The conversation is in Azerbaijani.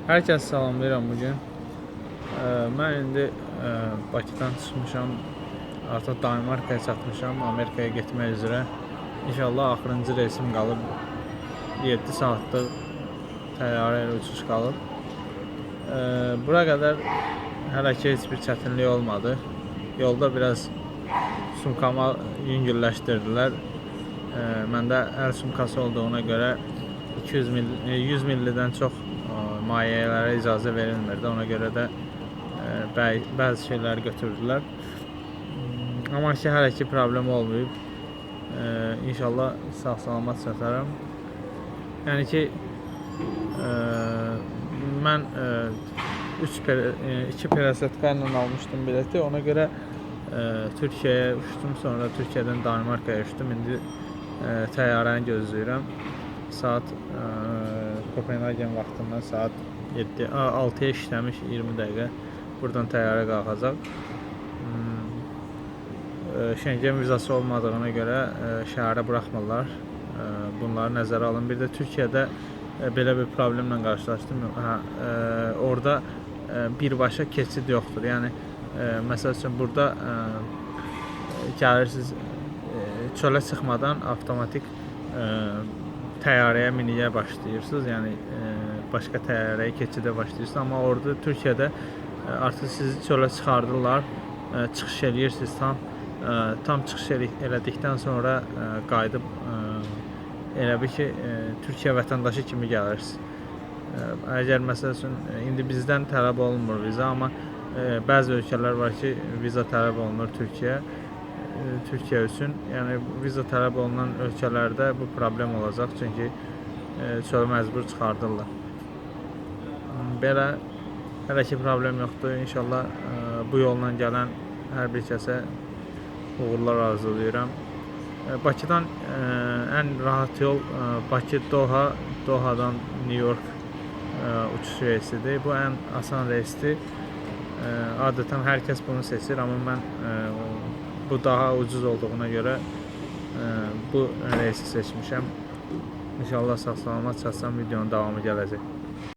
Hər kəs salamlayıram bugün. Mən indi Bakıdan çıxmışam. Artıq Danimarkaya çatmışam. Amerikaya getmək üzrə. İnşallah axırıncı reysim qalıb. 7 saatlıq təyyarə ilə uçuş qalıb. Bura qədər hələ ki heç bir çətinlik olmadı. Yolda biraz sumkamı yüngülləşdirdilər. Məndə əl sumkası olduğuna görə 100 millidən çox mayelərə icazə verilmirdi. Ona görə də bəzi şeyləri götürdülər. Amma ki hələ ki problem olmayıb. İnşallah sağ-salamat çataram. Yəni ki mən 2 perosetka ilə almışdım bileti. Ona görə Türkiyəyə uçdum. Sonra Türkiyədən Danimarkaya uçdum. İndi təyyarəni gözləyirəm. Saat Kopenhagen vaxtından saat 6-ya işləmiş 20 dəqiqə. Buradan təyyarə qalxacaq. Şengen vizası olmadığına görə şəhərə buraxmırlar. Bunları nəzərə alın. Bir də Türkiyədə belə bir problemlə qarşılaşdım. Orada birbaşa keçid yoxdur. Yəni məsəl üçün burada gəlirsiniz çölə çıxmadan avtomatik təyyarəyə miniyə başlayırsınız. Yəni başqa təyyarəyə keçidə başlayırsınız. Amma orada Türkiyədə artıq sizi çölə çıxardırlar. Çıxış eləyirsiniz tam çıxış elədikdən sonra qayıdıb elə bir ki Türkiyə vətəndaşı kimi gəlirsiniz. Əgər məsəl üçün indi bizdən tələb olunmur viza, amma bəzi ölkələr var ki viza tələb olunur Türkiyə üçün. Yəni viza tələb olunan ölkələrdə bu problem olacaq, çünki çöl məcbur çıxardırlar. Belə hələ ki problem yoxdur. İnşallah bu yolla gələn hər bir kəsə uğurlar arzulayıram. Bakıdan ən rahat yol Bakı-Doha, Dohadan New York uçuş reysidir. Bu ən asan reysdir. Adətən hər kəs bunu seçir, amma mən bu daha ucuz olduğuna görə bu reysi seçmişəm. İnşallah sağ-salamat çatsam videonun davamı gələcək.